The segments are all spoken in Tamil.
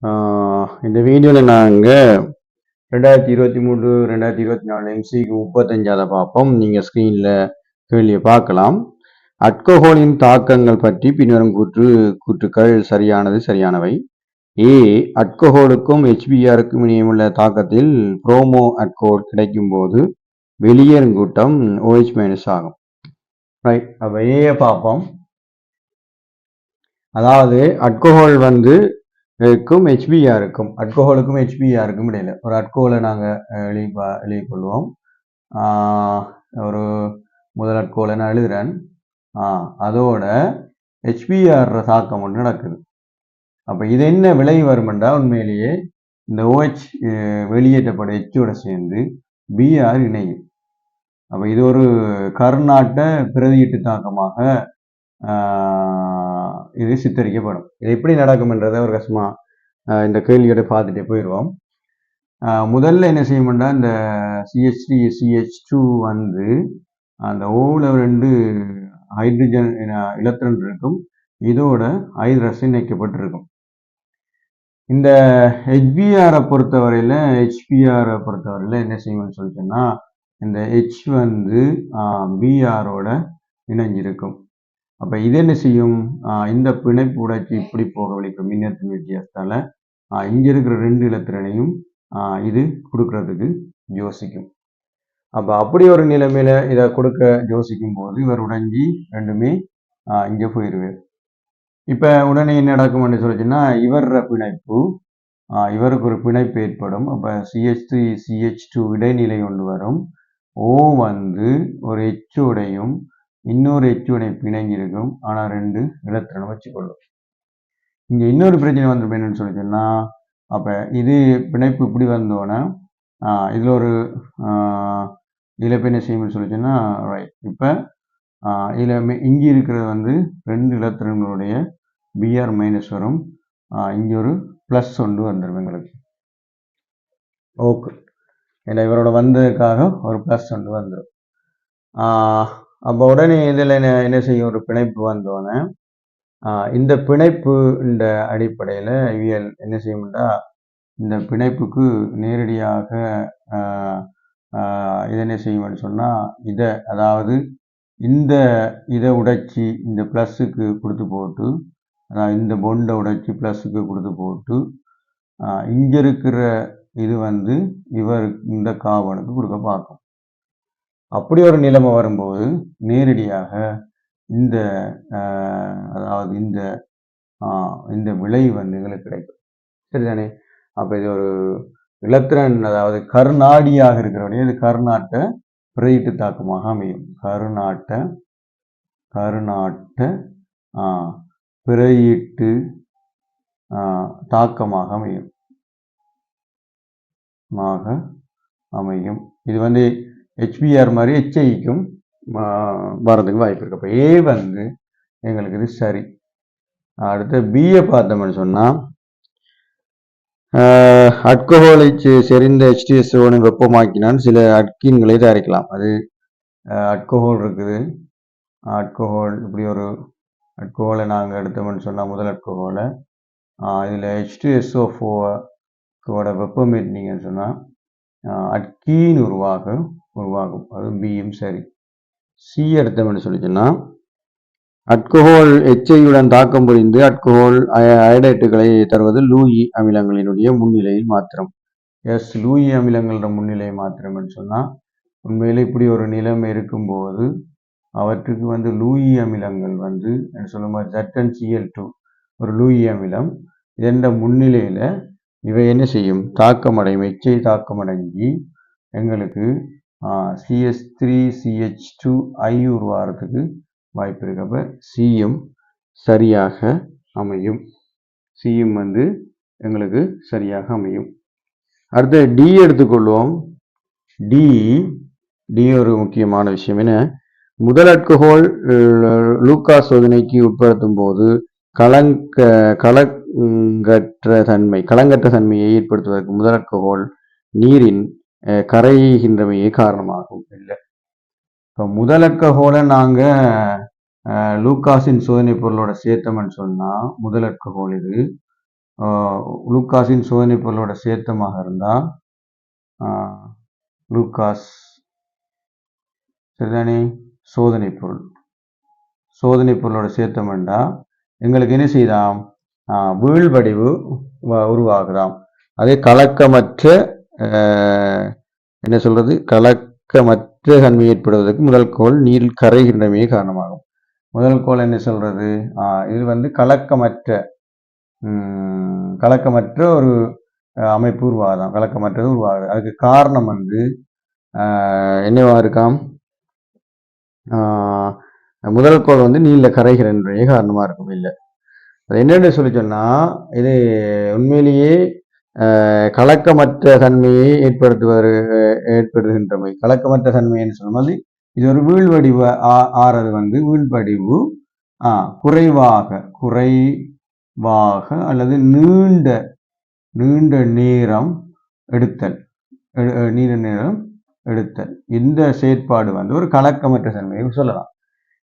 இந்த வீடியோவில் நாங்கள் 2023 2024 எம்சிக்கு 35 பார்ப்போம். நீங்கள் ஸ்க்ரீனில் கேள்வியை பார்க்கலாம். அல்கோஹாலின் தாக்கங்கள் பற்றி பின்வரும் கூற்றுக்கள் சரியானவை. ஏ, அல்கோஹாலுக்கும் HBRக்கும் இடையுள்ள தாக்கத்தில் புரோமோ அல்கோஹால் கிடைக்கும் போது வெளியேறும் கூட்டம் OH- ஆகும். ரைட், அப்போ ஏ பார்ப்போம். அதாவது அல்கோஹால் க்கும் HBRக்கும் அல்கோஹாலுக்கும் HBRக்கும் இடையில ஒரு அல்கோஹாலை நாங்கள் எழுதிக்கொள்வோம். ஒரு முதல் அல்கோஹாலை நான் எழுதுறேன். அதோட HBR தாக்கம் ஒன்று நடக்குது. அப்போ இது என்ன விளைவு வருமெண்டா, உண்மையிலேயே இந்த OH வெளியேற்றப்பட Hோட சேர்ந்து BR இணையும். அப்போ இது ஒரு கருநாட்ட பிரதியீட்டு தாக்கமாக இது சித்தரிக்கப்படும். இது எப்படி நடக்கும்ன்றதை ஒரு கஷ்டமா இந்த கேள்வியோட பார்த்துட்டே போயிடுவோம். முதல்ல என்ன செய்யணும்னா, இந்த CH3 CH2 அந்த ஓவில் 2 ஹைட்ரஜன் எலக்ட்ரான் இருக்கும். இதோட ஹைட்ரஜன் இணைக்கப்பட்டிருக்கும். இந்த HBRை பொறுத்தவரையில் என்ன செய்யணும்னு சொல்லிட்டோம்னா, இந்த H BRோட இணைஞ்சிருக்கும். அப்போ இது என்ன செய்யும், இந்த பிணைப்பு உடைச்சி இப்படி போக வலிக்கும் மின்னத்தின் வித்தியாசத்தால் இங்கே இருக்கிற 2 எலக்ட்ரானையும் இது கொடுக்கறதுக்கு யோசிக்கும். அப்போ அப்படி ஒரு நிலைமையில இதை கொடுக்க யோசிக்கும் போது இவர் உடைஞ்சி ரெண்டுமே இங்கே போயிடுவார். இப்போ உடனே என்ன நடக்கும்னு சொல்லிச்சுன்னா, இவருக்கு ஒரு பிணைப்பு ஏற்படும். அப்போ CH3 CH2 இடைநிலை கொண்டு வரும். O ஒரு Hோடையும் இன்னொரு Hோட பிணைஞ்சிருக்கும். ஆனால் 2 எலக்ட்ரானை வச்சுக்கொள்ளும். இங்கே இன்னொரு பிரச்சனை வந்துடும். என்னன்னு சொல்லிச்சுன்னா, அப்போ இது பிணைப்பு இப்படி வந்தோன்னே இதில் ஒரு இதில் என்ன செய்யணும்னு சொல்லிச்சுன்னா, ரைட், இப்போ இதில் இங்கே இருக்கிறது 2 எலக்ட்ரான்களுடைய BR- வரும். இங்கே ஒரு ப்ளஸ் ஒன்று வந்துடும் எங்களுக்கு. ஓகே, ஏன்னா இவரோட வந்ததுக்காக ஒரு ப்ளஸ் ஒன்று வந்துடும். அப்போ உடனே இதில் என்ன செய்யும், ஒரு பிணைப்பு வந்தோடனே இந்த பிணைப்பு இந்த அடிப்படையில் இவியல் என்ன செய்யும்னா, இந்த பிணைப்புக்கு நேரடியாக இதை என்ன செய்யும்னு சொன்னால், அதாவது இதை உடைச்சி இந்த ப்ளஸ்ஸுக்கு கொடுத்து போட்டு, அதாவது இந்த பொண்டை உடைச்சி ப்ளஸ்ஸுக்கு கொடுத்து போட்டு இங்கே இருக்கிற இது இவர் இந்த கார்பனுக்கு கொடுக்க பார்க்கும். அப்படி ஒரு நிலைமை வரும்போது நேரடியாக அதாவது இந்த விளைவு எங்களுக்கு கிடைக்கும். சரிதானே? அப்போ இது ஒரு எலக்ட்ரான், அதாவது கருநாடியாக இருக்கிறவடைய இது கருநாட்ட பிரதியீட்டு தாக்கமாக அமையும். கருநாட்ட பிரதியீட்டு தாக்கமாக அமையும். இது HBR மாதிரி HIக்கும் வரதுக்கு வாய்ப்பு இருக்கு. அப்போ ஏ எங்களுக்கு இது சரி. அடுத்து பிஏ பார்த்தோம்னு சொன்னால், அல்கோஹாலை செறிந்த H2SO வெப்பமாக்கினால் சில அல்கீன்களை தயாரிக்கலாம். அது அல்கோஹால் இருக்குது. அல்கோஹால் இப்படி ஒரு அல்கோஹாலை நாங்கள் எடுத்தோம்னு சொன்னால், முதல் அல்கோஹாலை இதில் H2SO4 வெப்பமேற்றினீங்கன்னு சொன்னால் அல்கீன் உருவாகும். அது பியும் சரி. சி எடுத்தோம்னு சொல்லிச்சுன்னா, அல்கோஹால் HIயுடன் தாக்கம் புரிந்து அல்கோஹால் அயோடைட்டுகளை தருவது லூயி அமிலங்களினுடைய முன்னிலையில் மாத்திரம். லூயி அமிலங்களோட முன்னிலை மாத்திரம்னு சொன்னால், உண்மையிலே இப்படி ஒரு நிலைமை இருக்கும்போது அவற்றுக்கு லூயி அமிலங்கள் என்ன சொல்லுமா, ZnCl2 ஒரு லூயி அமிலம். இதென்ற முன்னிலையில் இவை என்ன செய்யும், தாக்கமடையும். HI தாக்கமடைஞ்சி எங்களுக்கு CH3 CH2I உருவாகிறதுக்கு வாய்ப்பு இருக்கு. அப்போ சியும் சரியாக அமையும். சியும் எங்களுக்கு சரியாக அமையும். அடுத்து டி எடுத்துக்கொள்வோம். டி ஒரு முக்கியமான விஷயம். என்ன, முதல் அல்கோஹால் லூகாஸ் சோதனைக்கு உட்படுத்தும் போது களங்கற்ற தன்மையை ஏற்படுத்துவதற்கு முதல் அல்கோஹால் நீரின் கரைகின்றமையே காரணமாகும். இல்லை, இப்போ முதல் அல்கோஹாலை நாங்கள் லூகாஸின் சோதனை பொருளோட சேர்த்தோம்னு சொன்னால், முதல் அல்கோஹால் இது லூக்காஸின் சோதனை பொருளோட சேர்த்தமாக இருந்தால் லூக்காஸ் சரிதானே சோதனை பொருளோட சேர்த்தம்ண்டா எங்களுக்கு என்ன செய்தாம் வீழ்வடிவு உருவாகுதாம். அதே கலக்கமற்ற என்ன சொல்றது கலக்கமற்ற தன்மை ஏற்படுவதற்கு முதல் கோள் நீரில் கரைகின்றமையே காரணமாகும். முதல் கோள் என்ன சொல்றது இது வந்து கலக்கமற்ற ஒரு அமைப்பு உருவாகுதாம். கலக்கமற்றது உருவாகுது. அதுக்கு காரணம் வந்து என்னவா இருக்காம் முதல் கோள் வந்து நீர்ல கரைகிறன்றே காரணமா இருக்கும். இல்லை அது என்னென்னு சொல்லி சொன்னா இது உண்மையிலேயே கலக்கமற்ற தன்மையை ஏற்படுத்துகின்றமை. கலக்கமற்ற தன்மைன்னு சொல்லும்போது இது ஒரு வீழ்வடிவு ஆறது வந்து வீழ்வடிவு குறைவாக அல்லது நீண்ட நேரம் எடுத்தல் இந்த செயற்பாடு வந்து ஒரு கலக்கமற்ற தன்மையை சொல்லலாம்.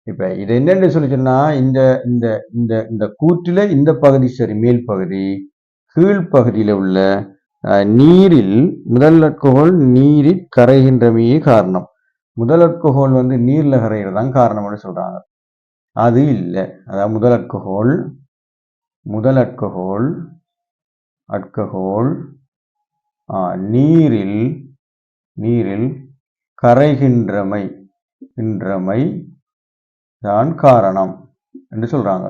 இப்ப இது என்னன்னு சொல்லி சொன்னா இந்த இந்த இந்த இந்த கூற்றில இந்த பகுதி சரி மேல் பகுதி கீழ்ப்பகுதியில உள்ள நீரில் முதல் அல்கோஹால் நீரில் கரைகின்றமையே காரணம். முதல் அல்கோஹால் வந்து நீர்ல கரைகிறதான் காரணம்னு சொல்றாங்க. அது இல்லை. அதாவது முதல் அல்கோஹால் நீரில் கரைகின்றமை தான் காரணம் என்று சொல்றாங்க.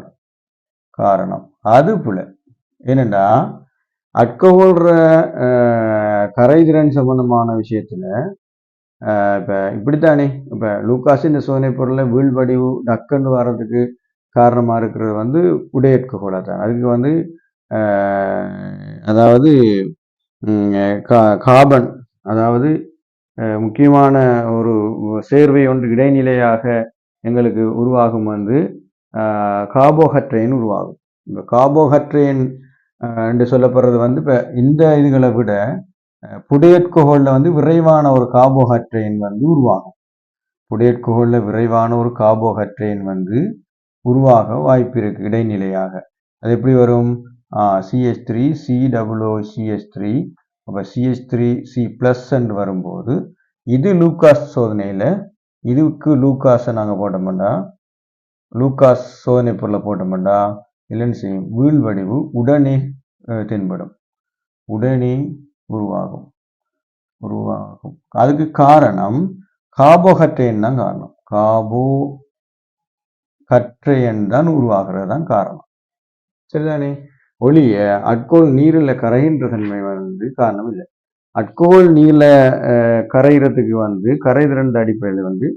காரணம் அது புல ஏனென்றா அல்கோஹால் கரைதிறன் சம்பந்தமான விஷயத்துல இப்ப இப்படித்தானே இப்ப லூக்காஸ் இந்த சோதனை பொருளை வீழ்வடிவு டக்குன்னு வர்றதுக்கு காரணமா இருக்கிறது வந்து உடையற்கோளா தான். அதுக்கு வந்து அதாவது கார்பன் அதாவது முக்கியமான ஒரு சேர்வை ஒன்று இடைநிலையாக எங்களுக்கு உருவாகும் வந்து கார்போஹைட்ரேன் உருவாகும். இந்த கார்போஹைட்ரேன் என்று சொல்லப்படுறது வந்து இப்போ இந்த இதுகளை விட புடையற்கோகோல்ல வந்து விரைவான ஒரு கார்போஹைட்ரேன் வந்து உருவாகும். புடையற்கோகோல்ல விரைவான ஒரு கார்போஹைட்ரேன் வந்து உருவாக வாய்ப்பு இருக்கு இடைநிலையாக. அது எப்படி வரும் CH3 COOCH3 அப்போ CH3C+ என்று வரும்போது இது லூக்காஸ் சோதனையில் இதுக்கு லூக்காஸை நாங்கள் போட்டோம்னா லூக்காஸ் சோதனை பொருளை போட்டோம்னா இல்லைன்னு செய்யும் வீழ்வடிவு உடனே தென்படும், உடனே உருவாகும். அதுக்கு காரணம் கார்போஹைட்ரேன் தான் காரணம். கார்போஹைட்ரேன் தான் உருவாகிறது தான் காரணம். சரிதானே ஒளிய அல்கோஹால் நீரில் கரைகின்ற தன்மை வந்து காரணம் இல்லை. அல்கோஹால் நீரில் கரைகிறதுக்கு வந்து கரைதிறன் அடிப்படையில் வந்து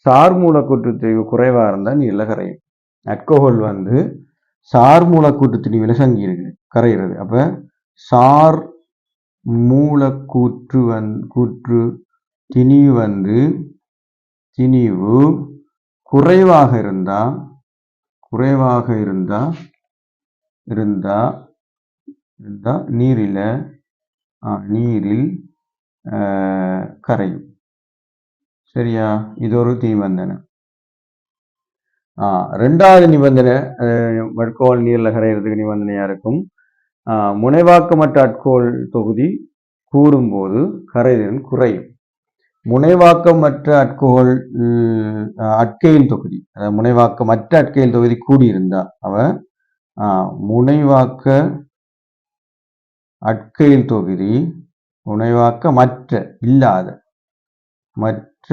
சார் மூலக்கூற்று திணிவு குறைவாக இருந்தால் நீரில் கரையும். அல்கோஹால் வந்து சார் மூலக்கூற்று திணிவில் சங்கி கரைகிறது. அப்போ சார் மூலக்கூற்று திணிவு வந்து குறைவாக இருந்தா நீரில் கரையும். சரியா? இது ஒரு நிபந்தனை. ரெண்டாவது நிபந்தனை அல்கோஹால் நீரில் கரைகிறதுக்கு நிபந்தனையா இருக்கும். முனைவாக்கமற்ற அல்கோஹால் தொகுதி கூடும்போது கரைதிறன் குறையும். முனைவாக்கமற்ற அல்கோஹால் அட்கைல் தொகுதி முனைவாக்கமற்ற அட்கைல் தொகுதி கூடியிருந்தா முனைவாக்க அட்கைல் தொகுதி முனைவாக்கமற்ற இல்லாத மற்ற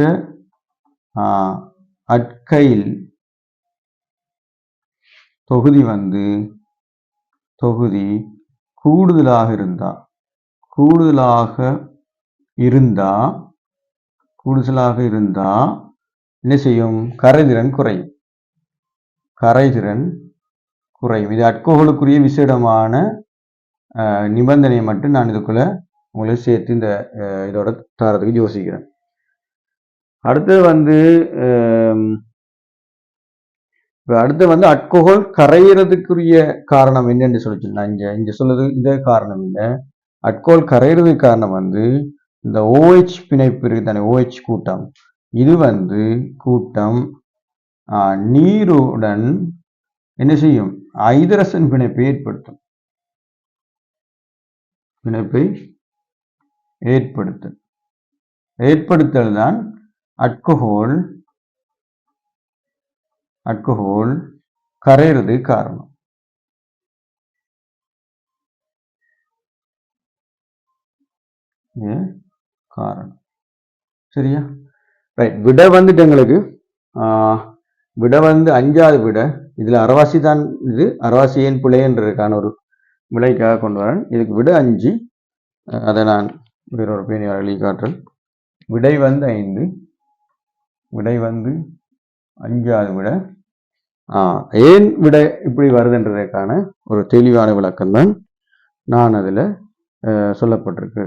அட்கைல் தொகுதி வந்து கூடுதலாக இருந்தா என்ன செய்யும்? கரைதிறன் குறையும். இது அல்கோஹாலுக்குரிய விசேடமான நிபந்தனையை மட்டும் நான் இதுக்குள்ள உங்களுக்கு சேர்த்து இந்த இதோட தாரத்துக்கு யோசிக்கிறேன். அடுத்து வந்து அல்கோஹால் கரையிறதுக்குரிய காரணம் என்னன்னு சொல்லிச்சுன்னா இங்க சொல்லுது இந்த காரணம் இல்லை. அல்கோஹால் கரையிறதுக்கு காரணம் வந்து இந்த OH பிணைப்பு இருக்கு தானே, OH கூட்டம். இது வந்து கூட்டம் நீருடன் என்ன செய்யும்? ஐதரசன் பிணைப்பை ஏற்படுத்தும். பிணைப்பை ஏற்படுத்தல். ஏற்படுத்தல் தான் அல்கஹோல் கரையிறது காரணம். காரணம். சரியா? ரைட். விட வந்துட்டு எங்களுக்கு விட வந்து 5வது விட. இதுல அரைவாசி தான். இது அரைவாசி ஏன் பிழைன்றதுக்கான ஒரு விலைக்காக கொண்டு வரேன். இதுக்கு விட 5. அதை நான் வேறொரு பேணியார் எழுதி காட்டுறேன். விடை வந்து 5. விடை வந்து 5வது விட. ஏன் விட இப்படி வருதுன்றதுக்கான ஒரு தெளிவான விளக்கம் தான் நான் அதில் சொல்லப்பட்டிருக்கு.